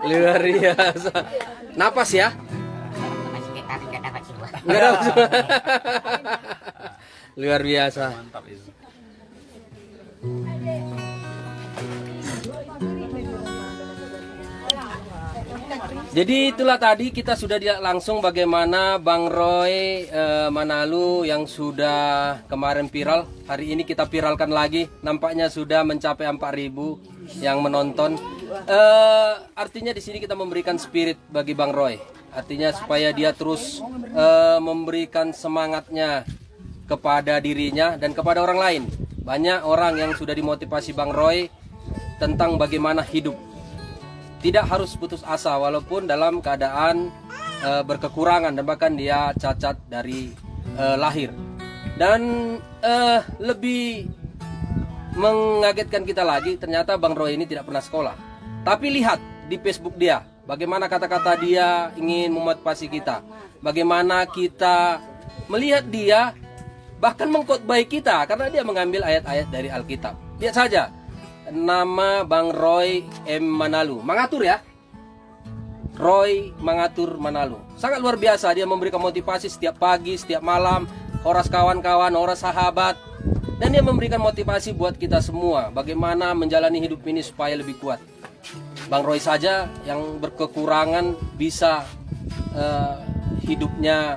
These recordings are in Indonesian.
Luar biasa. Napas ya? Nggak dapat. Luar biasa. Mantap itu. Jadi itulah tadi kita sudah lihat langsung bagaimana Bang Roy Manalu yang sudah kemarin viral. Hari ini kita viralkan lagi. Nampaknya sudah mencapai 4.000 yang menonton. Artinya di sini kita memberikan spirit bagi Bang Roy. Artinya supaya dia terus memberikan semangatnya kepada dirinya dan kepada orang lain. Banyak orang yang sudah dimotivasi Bang Roy tentang bagaimana hidup. Tidak harus putus asa walaupun dalam keadaan berkekurangan dan bahkan dia cacat dari lahir. Dan lebih mengagetkan kita lagi, ternyata Bang Roy ini tidak pernah sekolah. Tapi lihat di Facebook dia, bagaimana kata-kata dia ingin memotivasi kita. Bagaimana kita melihat dia bahkan mengkhotbah kita karena dia mengambil ayat-ayat dari Alkitab. Lihat saja. Nama Bang Roy M. Manalu. Mangatur ya. Roy Mangatur Manalu. Sangat luar biasa, dia memberikan motivasi setiap pagi, setiap malam. Horas kawan-kawan, horas sahabat. Dan dia memberikan motivasi buat kita semua, bagaimana menjalani hidup ini supaya lebih kuat. Bang Roy saja yang berkekurangan bisa hidupnya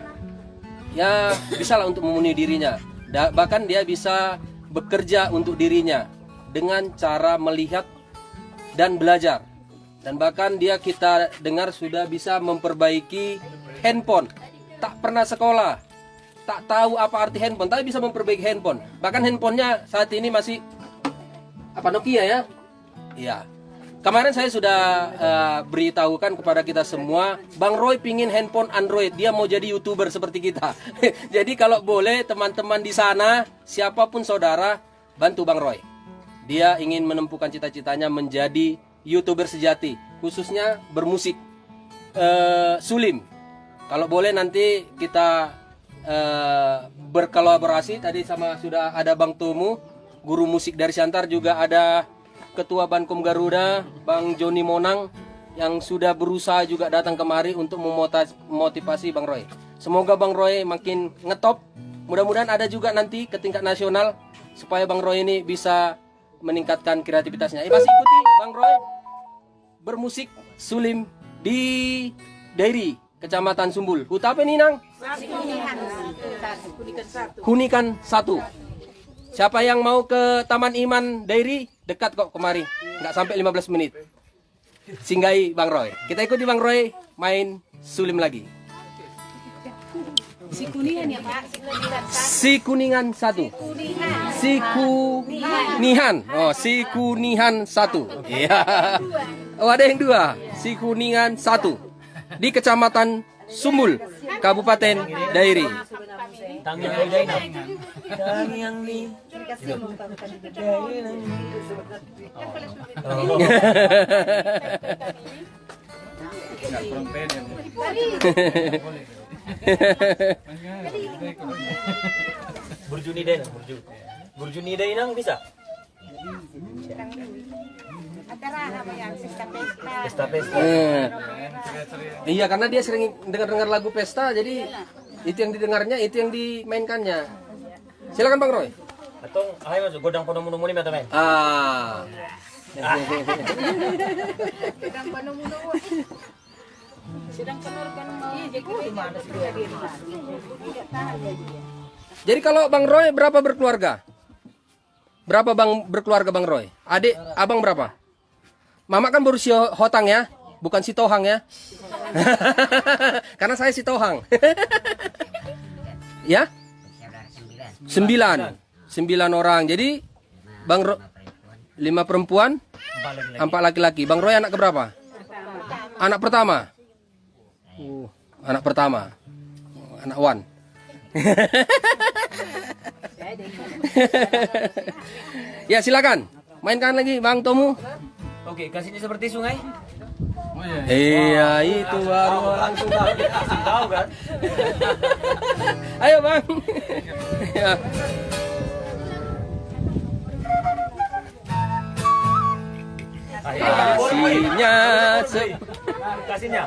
ya bisalah untuk memenuhi dirinya. Bahkan dia bisa bekerja untuk dirinya dengan cara melihat dan belajar. Dan bahkan dia kita dengar sudah bisa memperbaiki handphone. Tak pernah sekolah, tak tahu apa arti handphone, tapi bisa memperbaiki handphone. Bahkan handphonenya saat ini masih apa, Nokia ya? Iya. Kemarin saya sudah beritahukan kepada kita semua, Bang Roy pingin handphone Android, dia mau jadi YouTuber seperti kita. Jadi kalau boleh teman-teman di sana, siapapun saudara, bantu Bang Roy. Dia ingin menempuhkan cita-citanya menjadi YouTuber sejati, khususnya bermusik sulim. Kalau boleh nanti kita berkolaborasi. Tadi sama sudah ada Bang Tomu, guru musik dari Siantar, juga ada Ketua Bankom Garuda, Bang Joni Monang, yang sudah berusaha juga datang kemari untuk memotivasi Bang Roy. Semoga Bang Roy makin ngetop. Mudah-mudahan ada juga nanti ke tingkat nasional supaya Bang Roy ini bisa meningkatkan kreativitasnya. Masih ikuti Bang Roy bermusik sulim di Dairi, Kecamatan Sumbul. Huta apa nih, Nang? Hunikan 1. Siapa yang mau ke Taman Iman Dairi, dekat kok kemari. Nggak sampai 15 menit. Singgahi Bang Roy. Kita ikuti Bang Roy main sulim lagi. Si Kuningan ya Pak? Si Kuningan 1. Si Kunihan. Oh, Si Kunihan 1. Iya. Oh, ada yang 2. Si Kuningan 1. Di Kecamatan Sumbul, Kabupaten Dairi. Burjuni deh nang bisa. Acara apa yang pesta-pesta? Pesta-pesta. Iya, karena dia sering dengar-dengar lagu pesta, jadi itu yang didengarnya, itu yang dimainkannya. Silakan Bang Roy. Atau ayo masuk godang pono-mono muni mata men. Ah. Sedang penuh-penuh. Sedang penuh kan mau jadi mana sih dia? Tidak tahan dia. Jadi kalau Bang Roy berapa berkeluarga? Berapa Bang berkeluarga Bang Roy? Adik, abang berapa? Mama kan baru si Hotang ya, bukan si Tohang ya. Karena saya si Tohang. Ya? 9 orang. Jadi Bang Roy 5 perempuan, 4 laki-laki. Bang Roy anak keberapa? Anak pertama. Anak pertama. Anak Wan. Ya, silakan. Mainkan lagi Bang Tomu. Oke, kasihnya seperti sungai. Oh iya. Iya, itu baru Langsung tahu kan? Ayo Bang. Ya. Kasihnya Kasihnya.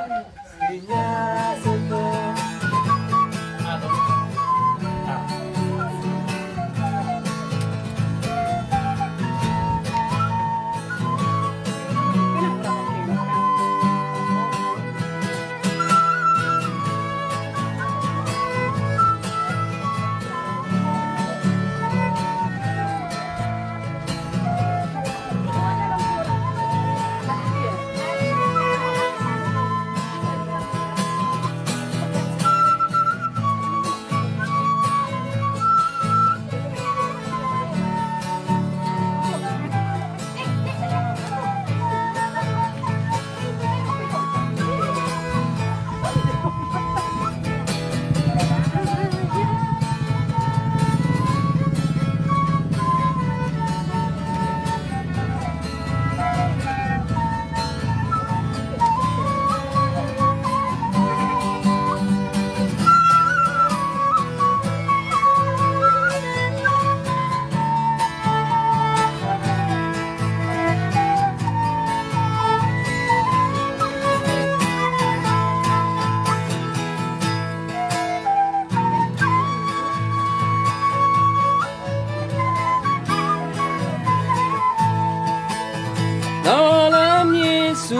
dalam Yesus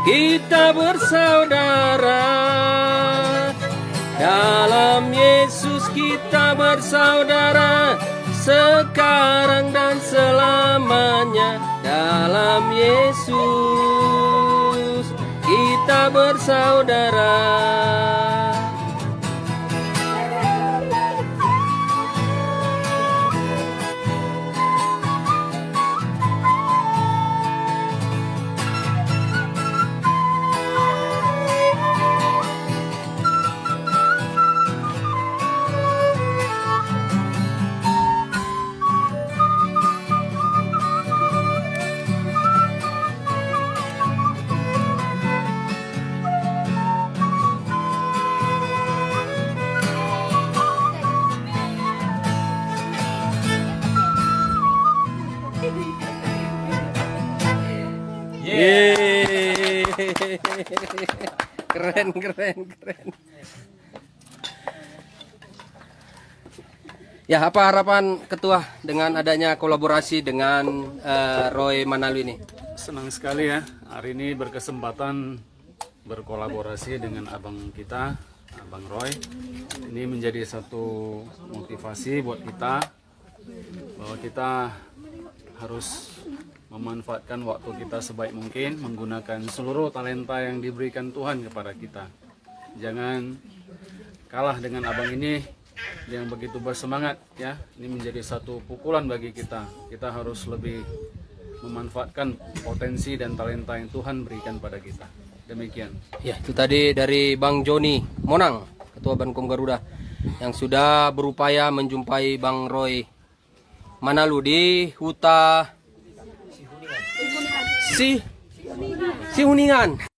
kita bersaudara. Dalam Yesus kita bersaudara, sekarang dan selamanya. Dalam Yesus kita bersaudara. Yeay. Keren. Ya, apa harapan Ketua dengan adanya kolaborasi dengan Roy Manalu ini? Senang sekali ya, hari ini berkesempatan berkolaborasi dengan abang kita, Abang Roy. Ini menjadi satu motivasi buat kita bahwa kita harus memanfaatkan waktu kita sebaik mungkin, menggunakan seluruh talenta yang diberikan Tuhan kepada kita. Jangan kalah dengan abang ini yang begitu bersemangat ya. Ini menjadi satu pukulan bagi kita. Kita harus lebih memanfaatkan potensi dan talenta yang Tuhan berikan pada kita. Demikian. Ya, itu tadi dari Bang Joni Monang, Ketua Bankom Garuda, yang sudah berupaya menjumpai Bang Roy Manalu di Huta Si Huningan.